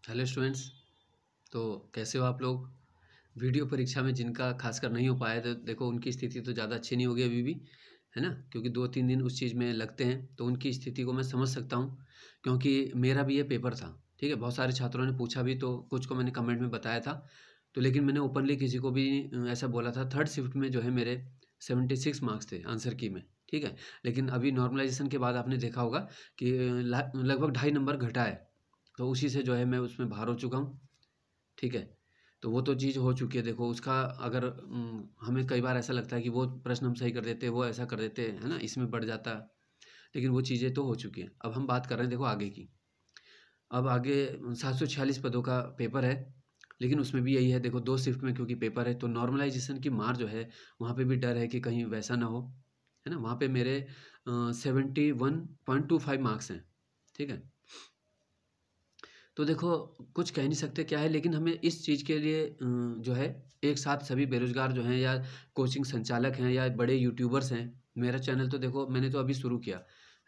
Hello students. तो कैसे हो आप लोग। वीडियो परीक्षा में जिनका खासकर नहीं हो पाया तो देखो उनकी स्थिति तो ज़्यादा अच्छी नहीं होगी अभी भी, है ना, क्योंकि 2-3 दिन उस चीज़ में लगते हैं तो उनकी स्थिति को मैं समझ सकता हूँ। क्योंकि मेरा भी ये पेपर था, ठीक है। बहुत सारे छात्रों ने पूछा भी तो कुछ को मैंने कमेंट में बताया था। तो लेकिन मैंने ओपनली किसी को भी ऐसा बोला था। थर्ड शिफ्ट में जो है मेरे 76 मार्क्स थे आंसर की में, ठीक है। लेकिन अभी नॉर्मलाइजेशन के बाद आपने देखा होगा कि लगभग 2.5 नंबर घटा है। तो उसी से जो है मैं उसमें बाहर हो चुका हूँ, ठीक है। तो वो तो चीज़ हो चुकी है। देखो उसका अगर हमें कई बार ऐसा लगता है कि वो प्रश्न हम सही कर देते, वो ऐसा कर देते, है ना, इसमें बढ़ जाता। लेकिन वो चीज़ें तो हो चुकी हैं। अब हम बात कर रहे हैं देखो आगे की। अब आगे 746 पदों का पेपर है, लेकिन उसमें भी यही है देखो 2 शिफ्ट में क्योंकि पेपर है तो नॉर्मलाइजेशन की मार जो है वहाँ पे भी डर है कि कहीं वैसा ना हो, है ना। वहाँ पे मेरे 71.25 मार्क्स हैं, ठीक है। तो देखो कुछ कह नहीं सकते क्या है, लेकिन हमें इस चीज़ के लिए जो है एक साथ सभी बेरोज़गार जो हैं या कोचिंग संचालक हैं या बड़े यूट्यूबर्स हैं। मेरा चैनल तो देखो मैंने तो अभी शुरू किया,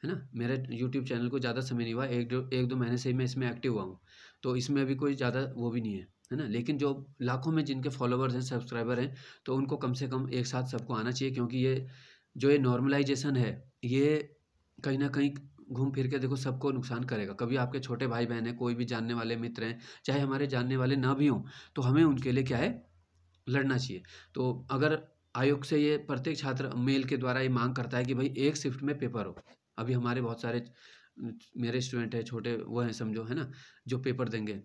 है ना। मेरे यूट्यूब चैनल को ज़्यादा समय नहीं हुआ, 1-2 महीने से ही मैं इसमें एक्टिव हुआ हूँ। तो इसमें अभी कोई ज़्यादा वो भी नहीं है ना। लेकिन जो लाखों में जिनके फॉलोवर्स हैं, सब्सक्राइबर हैं, तो उनको कम से कम एक साथ सबको आना चाहिए। क्योंकि ये नॉर्मलाइजेशन है, ये कहीं न कहीं घूम फिर के देखो सबको नुकसान करेगा। कभी आपके छोटे भाई-बहन हैं, कोई भी जानने वाले मित्र हैं, चाहे हमारे जानने वाले ना भी हों, तो हमें उनके लिए क्या है, लड़ना चाहिए। तो अगर आयोग से ये प्रत्येक छात्र मेल के द्वारा ये माँग करता है कि भई एक शिफ्ट में पेपर हो। अभी हमारे बहुत सारे मेरे स्टूडेंट हैं, छोटे वो हैं समझो, है ना, जो पेपर देंगे।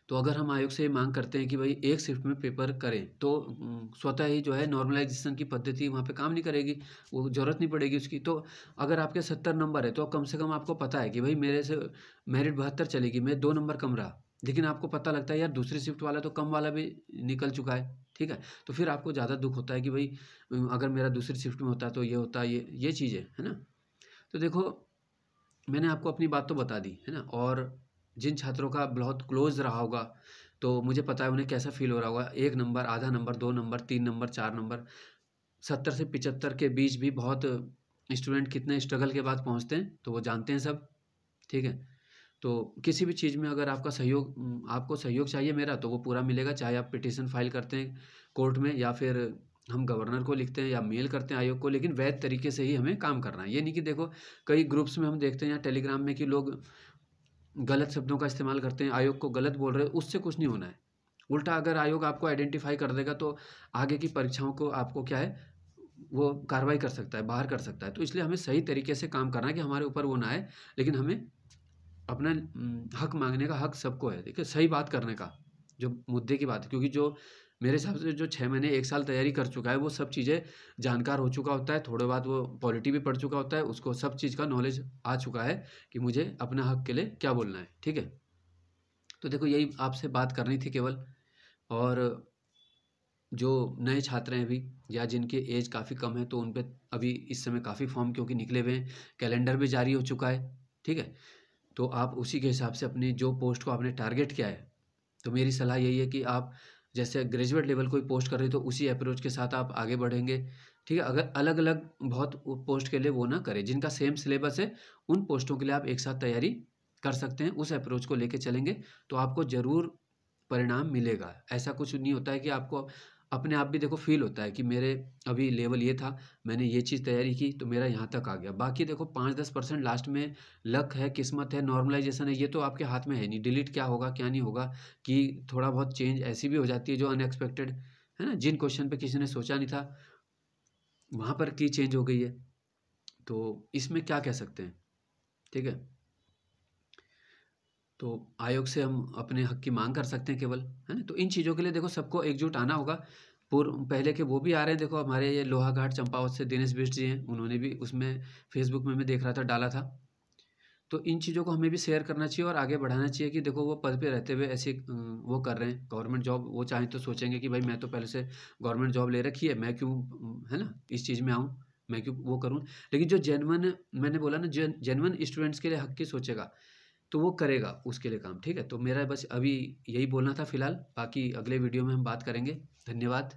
तो अगर हम आयोग से ये माँग करते हैं कि भई एक शिफ्ट में पेपर करें, तो स्वतः ही जो है नॉर्मलाइज़ेशन की पद्धति वहाँ पे काम नहीं करेगी, वो ज़रूरत नहीं पड़ेगी उसकी। तो अगर आपके 70 नंबर है, तो कम से कम आपको पता है कि भई मेरे से मेरिट 72 चलेगी, मैं 2 नंबर कम रहा। लेकिन आपको पता लगता है यार दूसरी शिफ्ट वाला तो कम वाला भी निकल चुका है, ठीक है? तो फिर आपको ज़्यादा दुःख होता है कि भई अगर मेरा दूसरी शिफ्ट में होता तो ये होता, ये चीज़ है ना? तो देखो मैंने आपको अपनी बात तो बता दी, है ना? और जिन छात्रों का बहुत क्लोज़ रहा होगा, तो मुझे पता है उन्हें कैसा फ़ील हो रहा होगा। 1 नंबर, आधा नंबर, 2 नंबर, 3 नंबर, 4 नंबर, 70 से 75 के बीच भी बहुत स्टूडेंट कितने स्ट्रगल के बाद पहुँचते हैं, तो वो जानते हैं सब, ठीक है? तो किसी भी चीज़ में अगर आपको सहयोग चाहिए मेरा, तो वो पूरा मिलेगा। चाहे आप पिटीशन फ़ाइल करते हैं कोर्ट में या फिर हम गवर्नर को लिखते हैं या मेल करते हैं आयोग को, लेकिन वैध तरीके से ही हमें काम करना है। ये नहीं कि देखो कई ग्रुप्स में हम देखते हैं या टेलीग्राम में कि लोग गलत शब्दों का इस्तेमाल करते हैं, आयोग को गलत बोल रहे हैं, उससे कुछ नहीं होना है। उल्टा अगर आयोग आपको आइडेंटिफ़ाई कर देगा तो आगे की परीक्षाओं को आपको क्या है, वो कार्रवाई कर सकता है, बाहर कर सकता है। तो इसलिए हमें सही तरीके से काम करना है कि हमारे ऊपर वो ना आए, लेकिन हमें अपना हक माँगने का हक सबको है, देखिए सही बात करने का, जो मुद्दे की बात है। क्योंकि जो मेरे हिसाब से जो 6 महीने 1 साल तैयारी कर चुका है, वो सब चीज़ें जानकार हो चुका होता है, थोड़े बहुत वो पॉलिटी भी पढ़ चुका होता है, उसको सब चीज़ का नॉलेज आ चुका है कि मुझे अपना हक के लिए क्या बोलना है, ठीक है? तो देखो यही आपसे बात करनी थी केवल। और जो नए छात्र हैं अभी या जिनकी एज काफ़ी कम है, तो उन पे अभी इस समय काफ़ी फॉर्म क्योंकि निकले हुए हैं, कैलेंडर भी जारी हो चुका है, ठीक है? तो आप उसी के हिसाब से अपनी जो पोस्ट को आपने टारगेट किया है, तो मेरी सलाह यही है कि आप जैसे ग्रेजुएट लेवल कोई पोस्ट कर रहे हो तो उसी अप्रोच के साथ आप आगे बढ़ेंगे, ठीक है। अगर अलग अलग बहुत पोस्ट के लिए वो ना करें, जिनका सेम सिलेबस है उन पोस्टों के लिए आप एक साथ तैयारी कर सकते हैं। उस अप्रोच को लेके चलेंगे तो आपको ज़रूर परिणाम मिलेगा। ऐसा कुछ नहीं होता है कि आपको अपने आप भी देखो फ़ील होता है कि मेरे अभी लेवल ये था, मैंने ये चीज़ तैयारी की तो मेरा यहाँ तक आ गया। बाकी देखो 5-10% लास्ट में लक है, किस्मत है, नॉर्मलाइज़ेशन है, ये तो आपके हाथ में है नहीं। डिलीट क्या होगा, क्या नहीं होगा, कि थोड़ा बहुत चेंज ऐसी भी हो जाती है जो अनएक्सपेक्टेड, है ना? जिन क्वेश्चन पे किसी ने सोचा नहीं था, वहाँ पर की चेंज हो गई है। तो इसमें क्या कह सकते हैं, ठीक है? तो आयोग से हम अपने हक की माँग कर सकते हैं केवल, है ना? तो इन चीज़ों के लिए देखो सबको एकजुट आना होगा। पहले के वो भी आ रहे हैं, देखो हमारे ये लोहाघाट चंपावत से दिनेश बिष्ट जी हैं, उन्होंने भी उसमें फेसबुक में मैं देख रहा था डाला था। तो इन चीज़ों को हमें भी शेयर करना चाहिए और आगे बढ़ाना चाहिए कि देखो वो पद पे रहते हुए ऐसे वो कर रहे हैं गवर्नमेंट जॉब, वो चाहें तो सोचेंगे कि भाई मैं तो पहले से गवर्नमेंट जॉब ले रखी है, मैं क्यों है ना, इस चीज़ में आऊँ, मैं क्यों वो करूँ। लेकिन जो जेन्युइन मैंने बोला ना, जेन्युइन स्टूडेंट्स के लिए हक की सोचेगा तो वो करेगा उसके लिए काम, ठीक है। तो मेरा बस अभी यही बोलना था फिलहाल, बाकी अगले वीडियो में हम बात करेंगे। धन्यवाद।